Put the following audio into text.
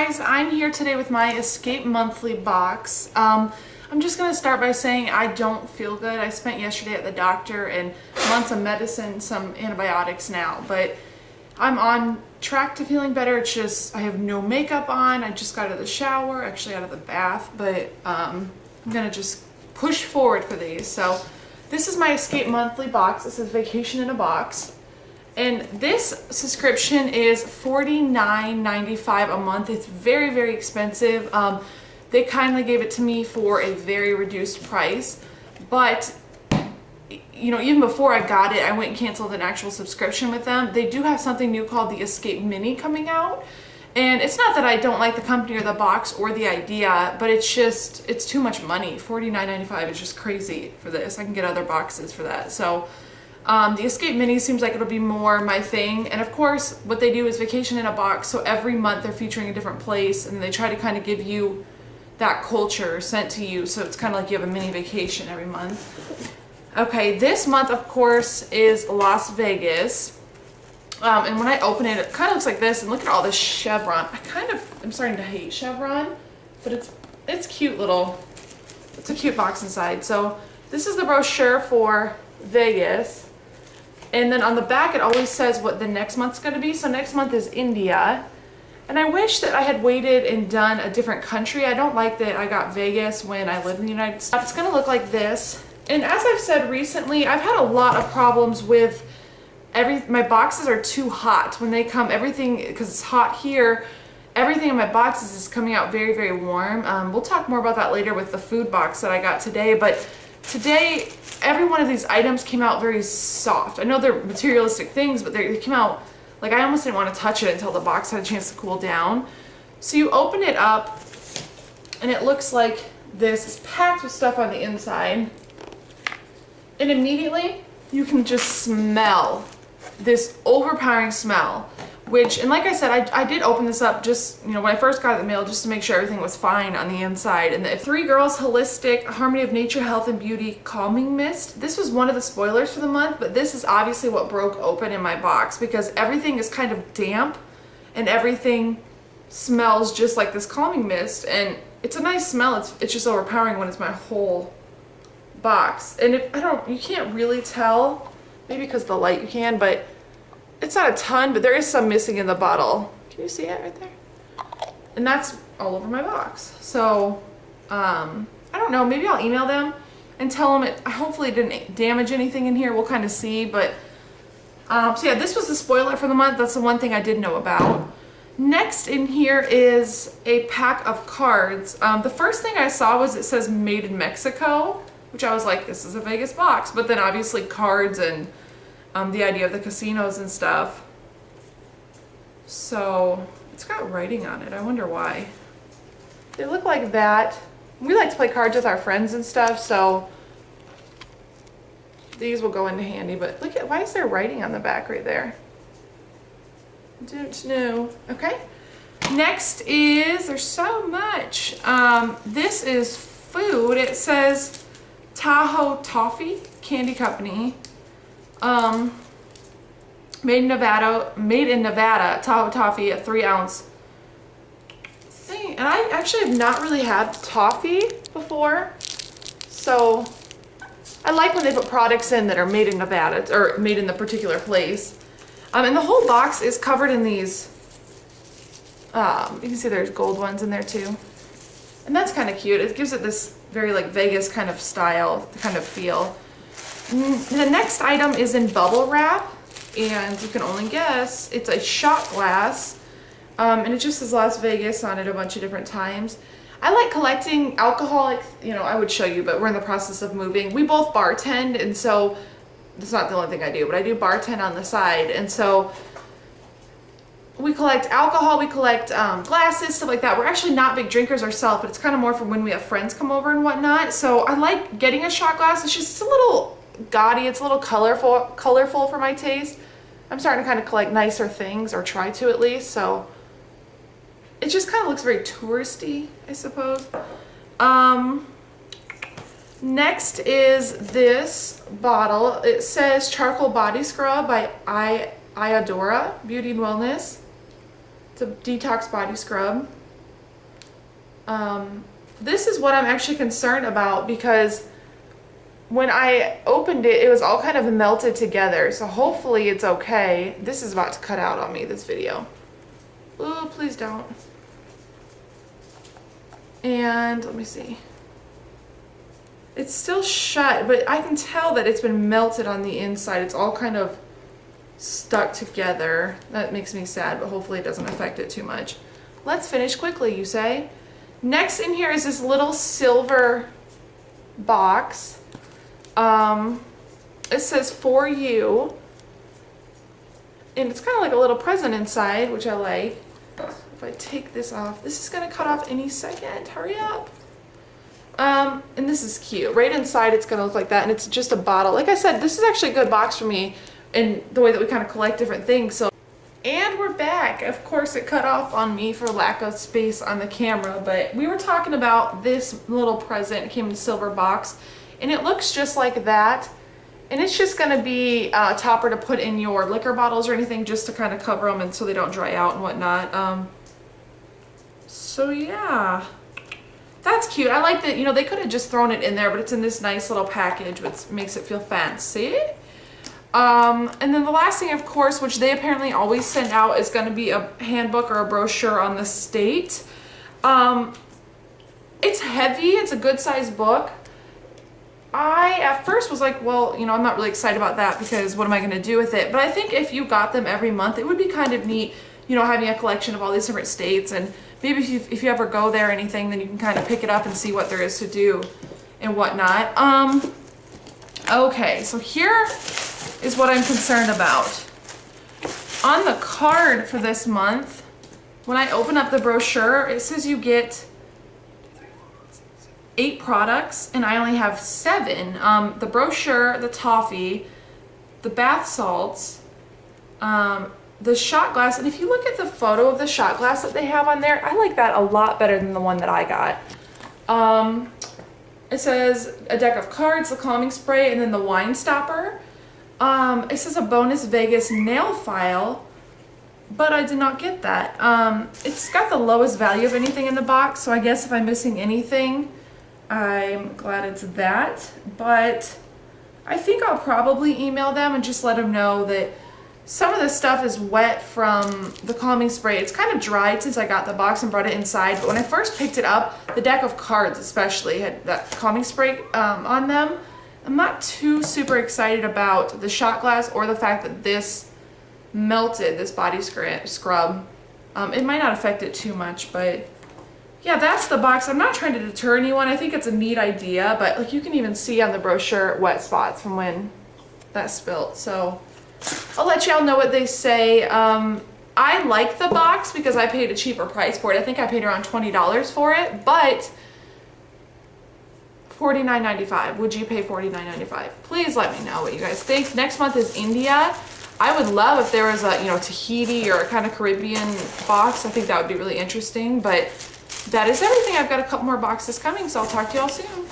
guys, I'm here today with my Escape Monthly box. I'm just going to start by saying I don't feel good. I spent yesterday at the doctor and months of medicine, some antibiotics now, but I'm on track to feeling better. It's just I have no makeup on. I just got out of the shower, actually out of the bath, but I'm going to just push forward for these. So this is my Escape Monthly box. This is Vacation in a Box. And this subscription is $49.95 a month. It's very, very expensive. They kindly gave it to me for a very reduced price. But, you know, even before I got it, I went and canceled an actual subscription with them. They do have something new called the Escape Mini coming out. And it's not that I don't like the company or the box or the idea, but it's just, it's too much money. $49.95 is just crazy for this. I can get other boxes for that. So the Escape Mini seems like it'll be more my thing. And of course, what they do is Vacation in a Box. So every month they're featuring a different place and they try to kind of give you that culture sent to you. So it's kind of like you have a mini vacation every month. Okay, this month, of course, is Las Vegas. And when I open it, it kind of looks like this. And look at all this chevron. I'm starting to hate chevron, but it's cute it's a cute box inside. So this is the brochure for Vegas. And then on the back, it always says what the next month's going to be. So next month is India. And I wish that I had waited and done a different country. I don't like that I got Vegas when I live in the United States. It's going to look like this. And as I've said recently, I've had a lot of problems with my boxes are too hot when they come. Everything, because it's hot here, everything in my boxes is coming out very, very warm. We'll talk more about that later with the food box that I got today. But today, every one of these items came out very soft. I know they're materialistic things, but they came out like I almost didn't want to touch it until the box had a chance to cool down. So you open it up and it looks like this. It's packed with stuff on the inside. And immediately you can just smell this overpowering smell. And like I said, I did open this up just, you know, when I first got the mail, just to make sure everything was fine on the inside. And the Three Girls Holistic Harmony of Nature, Health and Beauty Calming Mist. This was one of the spoilers for the month, but this is obviously what broke open in my box because everything is kind of damp and everything smells just like this calming mist. And it's a nice smell. It's just overpowering when it's my whole box. And you can't really tell, maybe because of the light you can, but it's not a ton, but there is some missing in the bottle. Can you see it right there? And that's all over my box. So, I don't know, maybe I'll email them and tell them hopefully it didn't damage anything in here. We'll kind of see, but, so yeah, this was the spoiler for the month. That's the one thing I did know about. Next in here is a pack of cards. The first thing I saw was it says Made in Mexico, which I was like, this is a Vegas box. But then obviously cards and the idea of the casinos and stuff. So it's got writing on it. I wonder why. They look like that. We like to play cards with our friends and stuff, so these will go into handy. But look at, why is there writing on the back right there? Don't know. Okay. Next is, there's so much. This is food. It says Tahoe Toffee Candy Company. Made in Nevada, Tahoe Toffee, a 3-ounce thing. And I actually have not really had toffee before. So I like when they put products in that are made in Nevada or made in the particular place. And the whole box is covered in these, you can see there's gold ones in there too. And that's kind of cute. It gives it this very like Vegas kind of style, kind of feel. The next item is in bubble wrap, and you can only guess it's a shot glass, and it just says Las Vegas on it a bunch of different times. I like collecting alcoholic, you know, I would show you, but we're in the process of moving. We both bartend, and so it's not the only thing I do, but I do bartend on the side, and so we collect alcohol, we collect glasses, stuff like that. We're actually not big drinkers ourselves, but it's kind of more for when we have friends come over and whatnot. So I like getting a shot glass. It's a little gaudy, it's a little colorful for my taste. I'm starting to kind of collect nicer things, or try to at least, so it just kind of looks very touristy, I suppose. Next is this bottle. It says Charcoal Body Scrub by Iadora Beauty and Wellness. It's a detox body scrub. This is what I'm actually concerned about because when I opened it, it was all kind of melted together. So hopefully it's okay. This is about to cut out on me, this video. Oh, please don't. And let me see. It's still shut, but I can tell that it's been melted on the inside. It's all kind of stuck together. That makes me sad, but hopefully it doesn't affect it too much. Let's finish quickly, you say? Next in here is this little silver box. It says for you. And it's kind of like a little present inside, which I like. If I take this off, this is gonna cut off any second. Hurry up. And this is cute. Right inside it's gonna look like that, and it's just a bottle. Like I said, this is actually a good box for me in the way that we kind of collect different things. So, and we're back. Of course, it cut off on me for lack of space on the camera, but we were talking about this little present. It came in a silver box, and it looks just like that. And it's just gonna be a topper to put in your liquor bottles or anything, just to kind of cover them and so they don't dry out and whatnot. So yeah, that's cute. I like that, you know, they could have just thrown it in there, but it's in this nice little package, which makes it feel fancy. And then the last thing, of course, which they apparently always send out, is going to be a handbook or a brochure on the state. It's heavy. It's a good sized book. I at first was like, well, you know, I'm not really excited about that because what am I going to do with it? But I think if you got them every month, it would be kind of neat, you know, having a collection of all these different states. And maybe if you ever go there or anything, then you can kind of pick it up and see what there is to do and whatnot. Okay, so here is what I'm concerned about. On the card for this month, when I open up the brochure, it says you get 8 products, and I only have 7. The brochure, the toffee, the bath salts, the shot glass, and if you look at the photo of the shot glass that they have on there, I like that a lot better than the one that I got. It says a deck of cards, the calming spray, and then the wine stopper. It says a bonus Vegas nail file, but I did not get that. It's got the lowest value of anything in the box, so I guess if I'm missing anything, I'm glad it's that. But I think I'll probably email them and just let them know that some of the stuff is wet from the calming spray. It's kind of dried since I got the box and brought it inside, but when I first picked it up, the deck of cards especially had that calming spray on them. I'm not too super excited about the shot glass or the fact that this melted, this body scrub. It might not affect it too much, but yeah, that's the box. I'm not trying to deter anyone. I think it's a neat idea, but like you can even see on the brochure wet spots from when that spilt. So I'll let y'all know what they say. I like the box because I paid a cheaper price for it. I think I paid around $20 for it, but $49.95. Would you pay $49.95? Please let me know what you guys think. Next month is India. I would love if there was a, you know, Tahiti or a kind of Caribbean box. I think that would be really interesting, but that is everything. I've got a couple more boxes coming, so I'll talk to y'all soon.